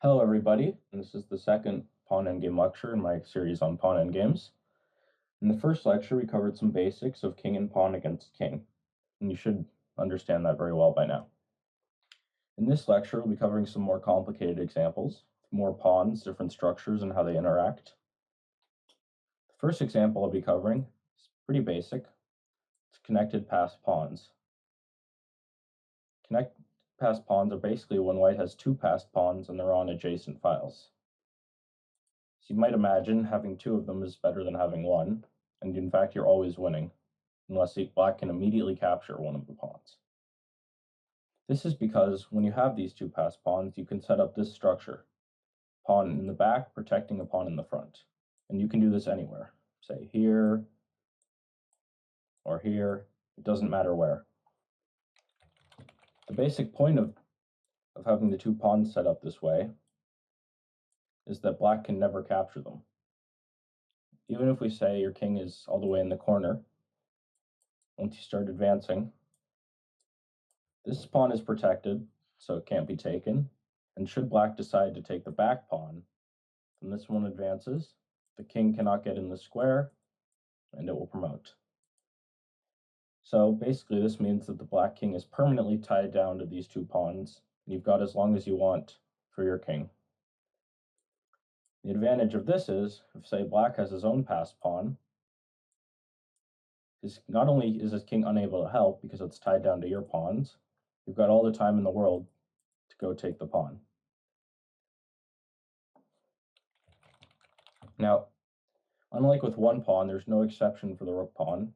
Hello everybody, and this is the second pawn endgame lecture in my series on pawn endgames. In the first lecture, we covered some basics of king and pawn against king, and you should understand that very well by now. In this lecture, we'll be covering some more complicated examples, more pawns, different structures, and how they interact. The first example I'll be covering is pretty basic. It's connected passed pawns. Connected passed pawns are basically when white has two passed pawns and they're on adjacent files. So you might imagine having two of them is better than having one, and in fact you're always winning, unless black can immediately capture one of the pawns. This is because when you have these two passed pawns, you can set up this structure. Pawn in the back protecting a pawn in the front. And you can do this anywhere. Say here, or here, it doesn't matter where. The basic point of having the two pawns set up this way is that black can never capture them. Even if we say your king is all the way in the corner, once you start advancing, this pawn is protected, so it can't be taken, and should black decide to take the back pawn, then this one advances, the king cannot get in the square, and it will promote. So basically this means that the black king is permanently tied down to these two pawns, and you've got as long as you want for your king. The advantage of this is, if say black has his own passed pawn, not only is his king unable to help because it's tied down to your pawns, you've got all the time in the world to go take the pawn. Now, unlike with one pawn, there's no exception for the rook pawn.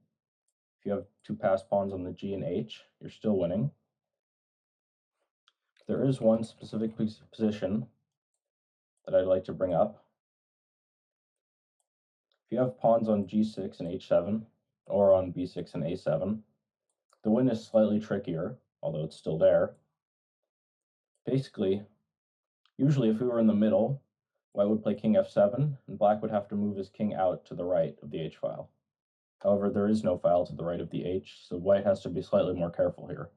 If you have two passed pawns on the G and H, you're still winning. There is one specific position that I'd like to bring up. If you have pawns on G6 and H7, or on B6 and A7, the win is slightly trickier, although it's still there. Basically, usually if we were in the middle, white would play king f7, and black would have to move his king out to the right of the H file. However, there is no file to the right of the H, so white has to be slightly more careful here.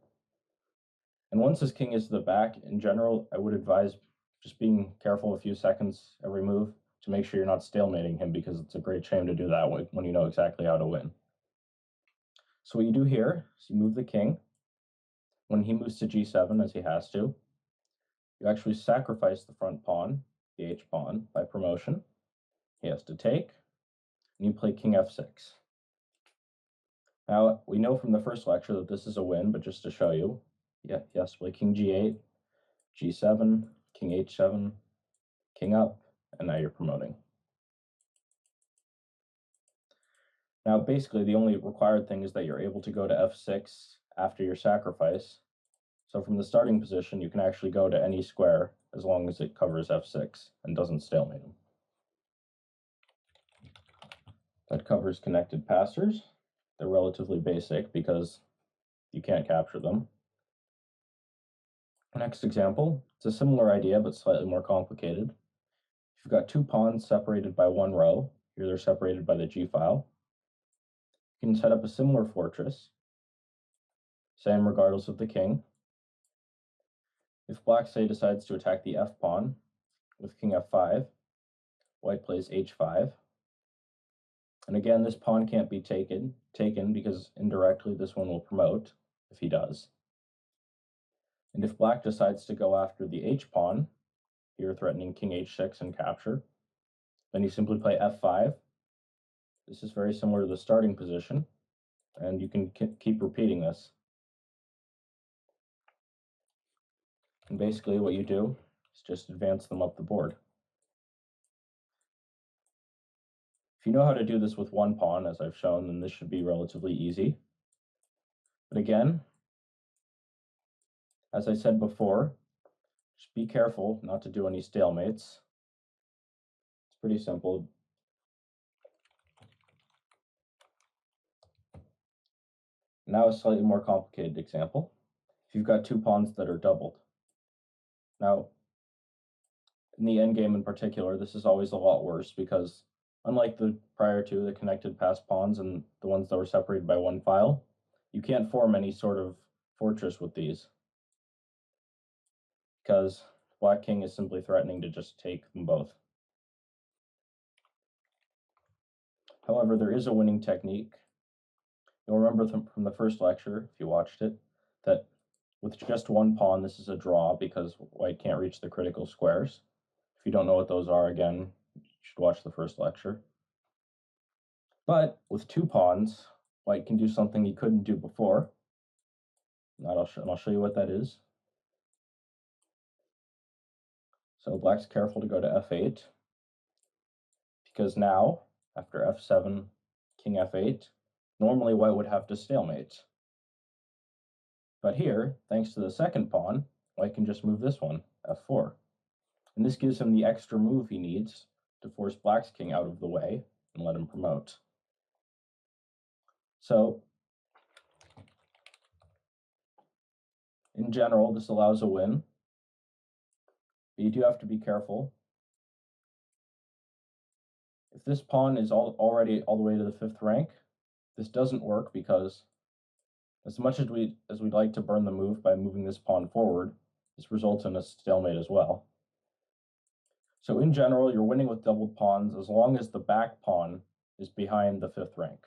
And once his king is to the back, in general, I would advise just being careful a few seconds every move to make sure you're not stalemating him, because it's a great shame to do that when you know exactly how to win. So what you do here is you move the king. When he moves to G7, as he has to, you actually sacrifice the front pawn, the H pawn, by promotion. He has to take, and you play king f6. Now, we know from the first lecture that this is a win, but just to show you, yes, play king g8, g7, king h7, king up, and now you're promoting. Now, basically, the only required thing is that you're able to go to f6 after your sacrifice. So from the starting position, you can actually go to any square as long as it covers f6 and doesn't stalemate him. That covers connected passers. They're relatively basic because you can't capture them. Next example, it's a similar idea, but slightly more complicated. If you've got two pawns separated by one row, here they're separated by the G file, you can set up a similar fortress, same regardless of the king. If black, say, decides to attack the F pawn with king f5, white plays h5. And again, this pawn can't be taken because indirectly this one will promote if he does. And if black decides to go after the H pawn, here threatening king h6 and capture, then you simply play f5. This is very similar to the starting position, and you can keep repeating this. And basically what you do is just advance them up the board. If you know how to do this with one pawn, as I've shown, then this should be relatively easy. But again, as I said before, just be careful not to do any stalemates. It's pretty simple. Now a slightly more complicated example. If you've got two pawns that are doubled. Now, in the endgame in particular, this is always a lot worse because unlike the prior two, the connected passed pawns and the ones that were separated by one file, you can't form any sort of fortress with these. Because Black king is simply threatening to just take them both. However, there is a winning technique. You'll remember from the first lecture, if you watched it, that with just one pawn, this is a draw because white can't reach the critical squares. If you don't know what those are, again, you should watch the first lecture. But with two pawns, white can do something he couldn't do before. And I'll show you what that is. So black's careful to go to f8, because now, after f7, king f8, normally white would have to stalemate. But here, thanks to the second pawn, white can just move this one, f4. And this gives him the extra move he needs to force black's king out of the way and let him promote. So, in general, this allows a win, but you do have to be careful. If this pawn is already all the way to the 5th rank, this doesn't work because as much as we'd like to burn the move by moving this pawn forward, this results in a stalemate as well. So in general, you're winning with doubled pawns as long as the back pawn is behind the 5th rank.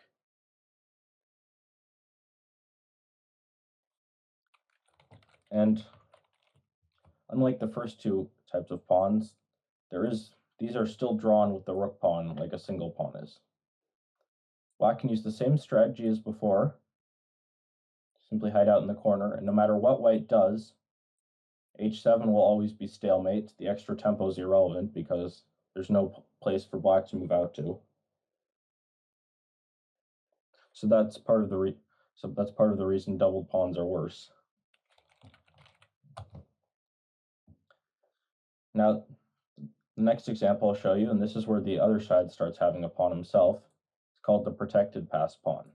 And unlike the first two types of pawns, these are still drawn with the rook pawn like a single pawn is. Black can use the same strategy as before, simply hide out in the corner, and no matter what white does, h7 will always be stalemate. The extra tempo is irrelevant because there's no place for black to move out to. So that's part of the reason doubled pawns are worse. Now, the next example I'll show you, and this is where the other side starts having a pawn himself. It's called the protected pass pawn.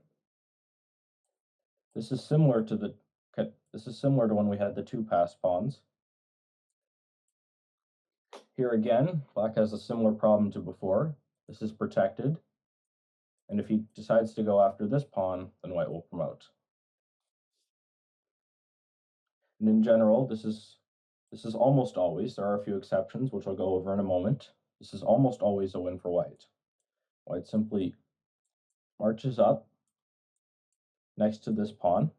This is similar to when we had the two pass pawns. Here again, black has a similar problem to before. This is protected, and if he decides to go after this pawn, then white will promote. And in general, this is almost always, there are a few exceptions, which I'll go over in a moment. This is almost always a win for white. White simply marches up next to this pawn,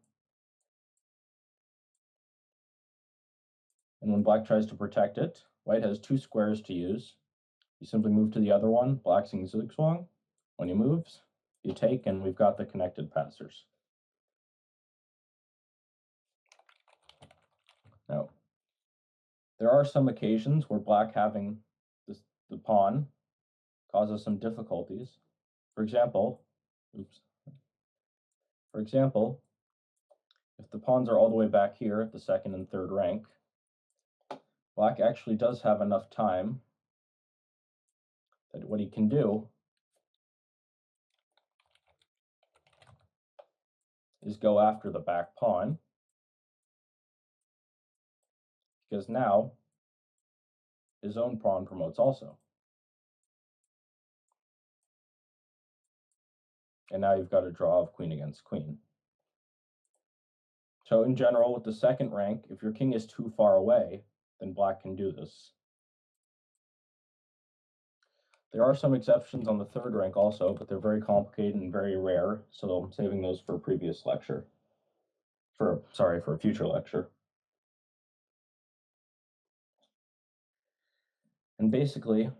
and when black tries to protect it, white has two squares to use. You simply move to the other one, black's in zugzwang. When he moves, you take, and we've got the connected passers. Now, there are some occasions where black having the pawn causes some difficulties. For example, if the pawns are all the way back here at the 2nd and 3rd rank, black actually does have enough time that what he can do is go after the back pawn, because now his own pawn promotes also. And now you've got a draw of queen against queen. So in general, with the 2nd rank, if your king is too far away, then black can do this. There are some exceptions on the 3rd rank also, but they're very complicated and very rare, so I'm saving those for a previous lecture. For a future lecture. And basically,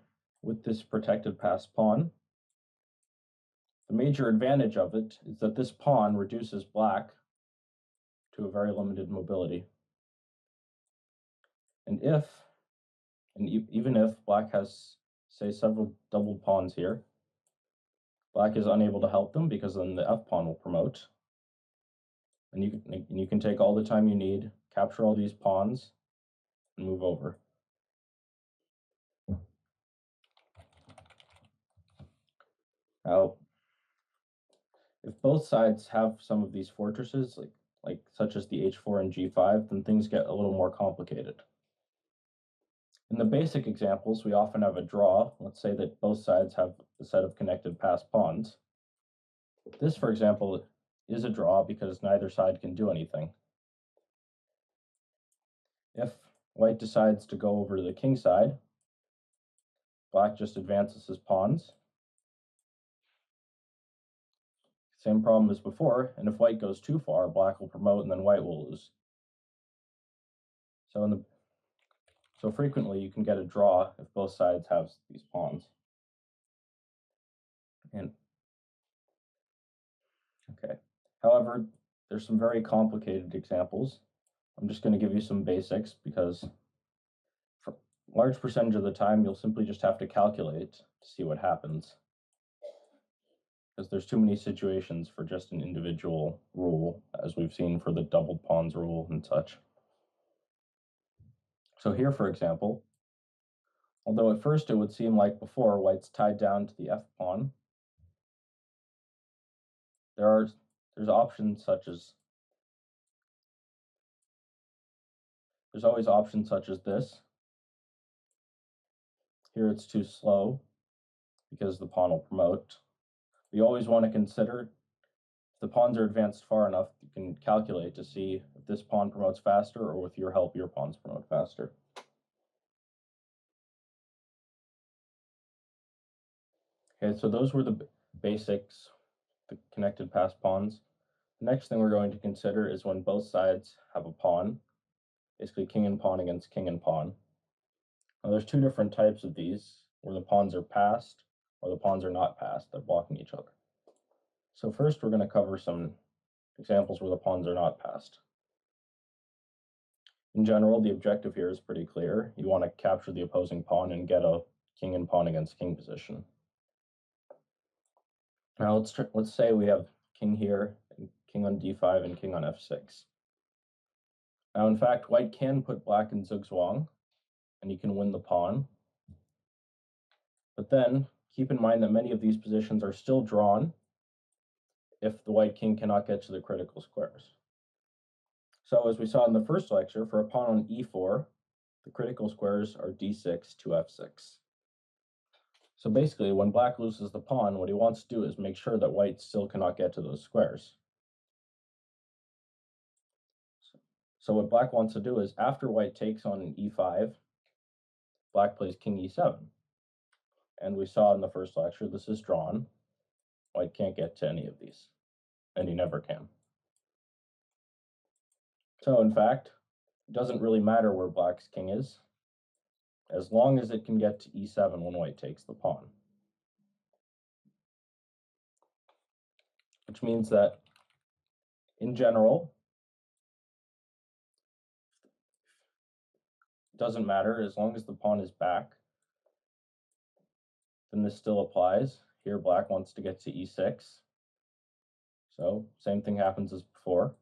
with this protected pass pawn, the major advantage of it is that this pawn reduces black to a very limited mobility. And even if black has, say, several doubled pawns here, black is unable to help them because then the f pawn will promote. And you can take all the time you need, capture all these pawns, and move over. Now, if both sides have some of these fortresses, such as the h4 and g5, then things get a little more complicated. In the basic examples, we often have a draw. Let's say that both sides have a set of connected pass pawns. This, for example, is a draw because neither side can do anything. If White decides to go over to the king side. Black just advances his pawns. Same problem as before, and if white goes too far, black will promote and then white will lose. So frequently you can get a draw if both sides have these pawns. And okay. However, there's some very complicated examples. I'm just going to give you some basics because for a large percentage of the time you'll simply just have to calculate to see what happens, because there's too many situations for just an individual rule, as we've seen for the doubled pawns rule and such. So here, for example, although at first it would seem like before white's tied down to the f pawn, there's options such as there's always options such as this. Here it's too slow because the pawn will promote. We always want to consider if the pawns are advanced far enough, you can calculate to see if this pawn promotes faster or with your help your pawns promote faster. Okay, so those were the basics, the connected passed pawns. The next thing we're going to consider is when both sides have a pawn, basically king and pawn against king and pawn. Now there's two different types of these, where the pawns are passed or the pawns are not passed, they're blocking each other. So first we're going to cover some examples where the pawns are not passed. In general, the objective here is pretty clear. You want to capture the opposing pawn and get a king and pawn against king position. Now let's say we have king here, and king on d5 and king on f6. Now in fact, white can put black in zugzwang, and you can win the pawn. But then keep in mind that many of these positions are still drawn if the white king cannot get to the critical squares. So as we saw in the first lecture, for a pawn on e4, the critical squares are d6 to f6. So basically, when black loses the pawn, what he wants to do is make sure that white still cannot get to those squares. So what black wants to do is, after white takes on an e5, black plays king e7. And we saw in the first lecture, this is drawn. White can't get to any of these, and he never can. So in fact, it doesn't really matter where black's king is, as long as it can get to e7 when white takes the pawn. Which means that, in general, it doesn't matter, as long as the pawn is back, then this still applies. Here black wants to get to e6. So same thing happens as before.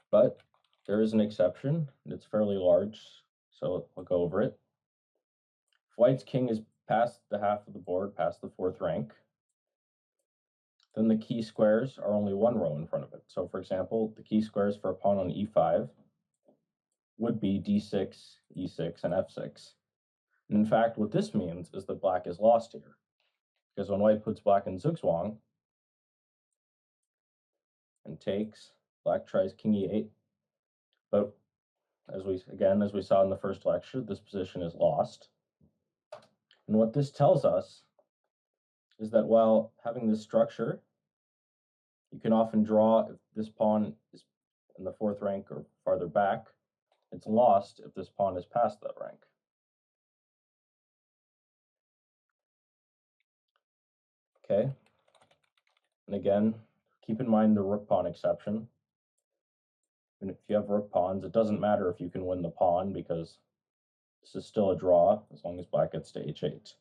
But there is an exception, and it's fairly large, so I'll go over it. If white's king is past the half of the board, past the fourth rank, then the key squares are only one row in front of it. So for example, the key squares for a pawn on e5 would be d6, e6, and f6. And in fact, what this means is that black is lost here, because when white puts black in zugzwang and takes, black tries king e8, but as we saw in the first lecture, this position is lost. And what this tells us is that while having this structure, you can often draw if this pawn is in the fourth rank or farther back. It's lost if this pawn is past that rank. Okay. And again, keep in mind the rook pawn exception. And if you have rook pawns, it doesn't matter if you can win the pawn, because this is still a draw as long as black gets to h8.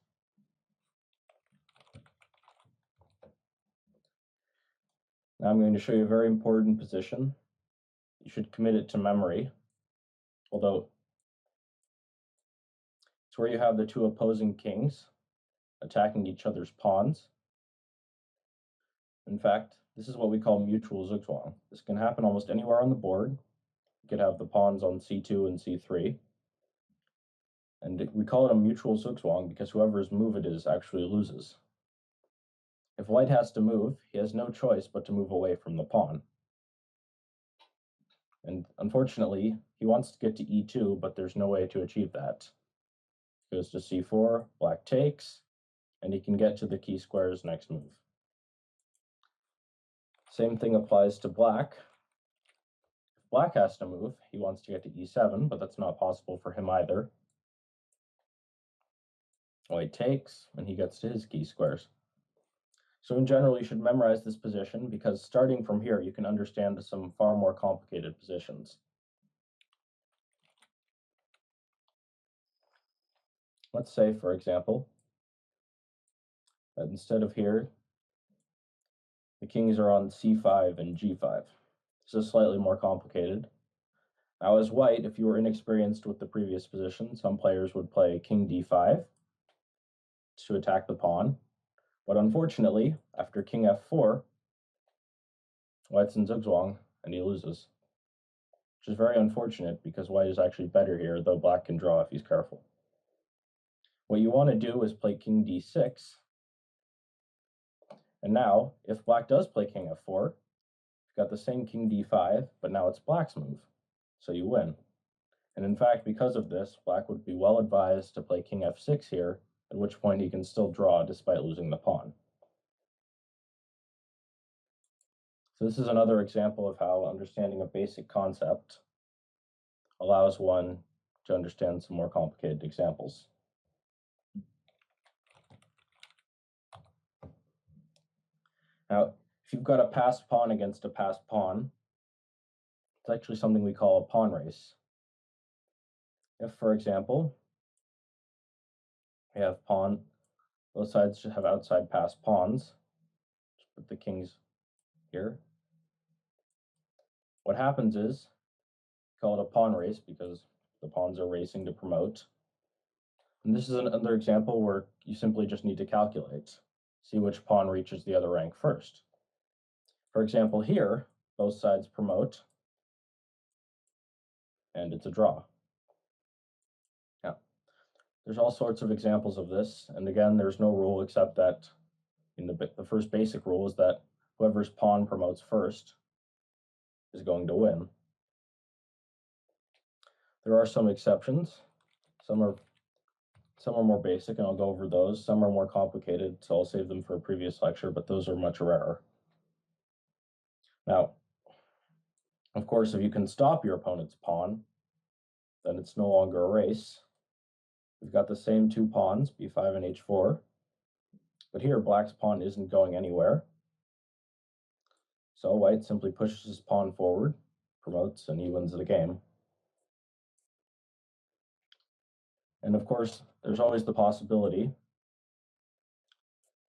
Now I'm going to show you a very important position. You should commit it to memory, although it's where you have the two opposing kings attacking each other's pawns. In fact, this is what we call mutual zugzwang. This can happen almost anywhere on the board. You could have the pawns on c2 and c3. And we call it a mutual zugzwang because whoever's move it is actually loses. If white has to move, he has no choice but to move away from the pawn. And unfortunately, he wants to get to e2, but there's no way to achieve that. Goes to c4, black takes, and he can get to the key square's next move. Same thing applies to black. If black has to move, he wants to get to e7, but that's not possible for him either. White takes, and he gets to his key squares. So in general, you should memorize this position because starting from here, you can understand some far more complicated positions. Let's say, for example, that instead of here, the kings are on c5 and g5. This is slightly more complicated. Now, as white, if you were inexperienced with the previous position, some players would play king d5 to attack the pawn. But unfortunately, after king f4, white's in zugzwang, and he loses. Which is very unfortunate because white is actually better here, though black can draw if he's careful. What you want to do is play king d6. And now, if black does play king f4, you've got the same king d5, but now it's black's move. So you win. And in fact, because of this, black would be well advised to play king f6 here, at which point he can still draw despite losing the pawn. So this is another example of how understanding a basic concept allows one to understand some more complicated examples. Now, if you've got a passed pawn against a passed pawn, it's actually something we call a pawn race. If, for example, we have pawn, both sides should have outside passed pawns. Just put the kings here. What happens is, call it a pawn race because the pawns are racing to promote. And this is another example where you simply just need to calculate, see which pawn reaches the other rank first. For example, here, both sides promote, and it's a draw. Now, there's all sorts of examples of this, and again, there's no rule except that the first basic rule is that whoever's pawn promotes first is going to win. There are some exceptions. Some are more basic, and I'll go over those. Some are more complicated, so I'll save them for a previous lecture, but those are much rarer. Now, of course, if you can stop your opponent's pawn, then it's no longer a race. We've got the same two pawns, b5 and h4, but here black's pawn isn't going anywhere. So white simply pushes his pawn forward, promotes, and he wins the game. And of course, there's always the possibility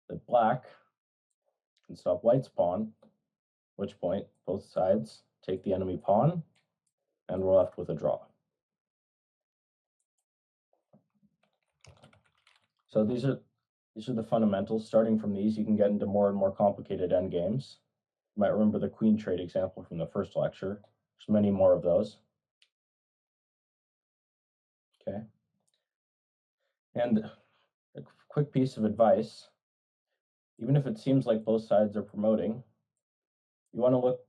that black can stop white's pawn, at which point both sides take the enemy pawn, and we're left with a draw. So these are the fundamentals. Starting from these, you can get into more and more complicated endgames. You might remember the queen trade example from the first lecture. There's many more of those. Okay. And a quick piece of advice, even if it seems like both sides are promoting, you want to look,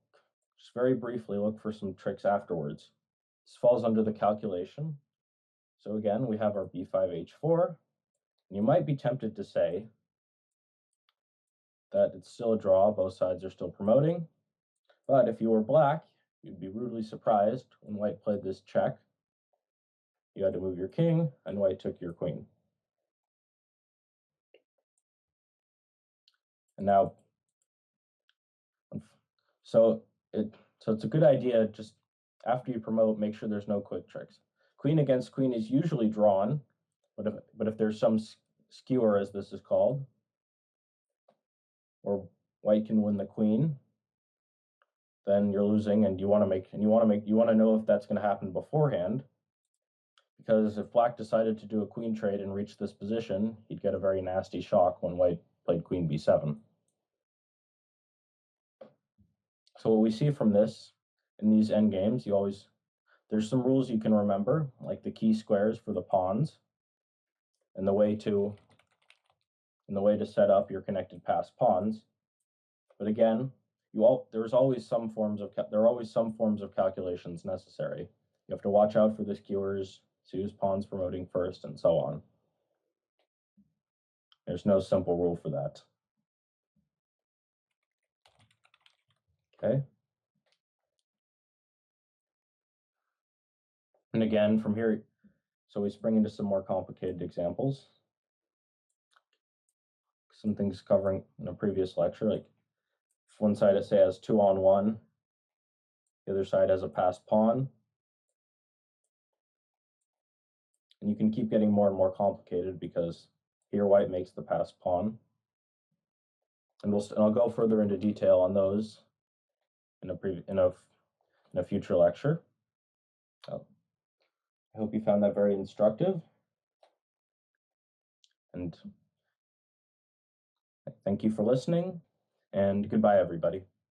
just very briefly, look for some tricks afterwards. This falls under the calculation. So again, we have our b5, h4, and you might be tempted to say that it's still a draw, both sides are still promoting, but if you were black, you'd be rudely surprised when white played this check. You had to move your king, and white took your queen. And now, so it's a good idea, just after you promote, make sure there's no quick tricks. Queen against queen is usually drawn, but if there's some skewer, as this is called, or white can win the queen, then you're losing, and you want to know if that's going to happen beforehand, because if black decided to do a queen trade and reach this position, he'd get a very nasty shock when white played queen b7. So what we see from this in these endgames, there's some rules you can remember, like the key squares for the pawns, and the way to set up your connected passed pawns. But again, there are always some forms of calculations necessary. You have to watch out for the skewers, see whose pawn's promoting first, and so on. There's no simple rule for that. Okay. And again, from here, so we spring into some more complicated examples. Some things covering in a previous lecture, like if one side, say, has 2-on-1, the other side has a passed pawn. And you can keep getting more and more complicated because here white makes the passed pawn. And I'll go further into detail on those in a future lecture. I hope you found that very instructive. And thank you for listening, and goodbye, everybody.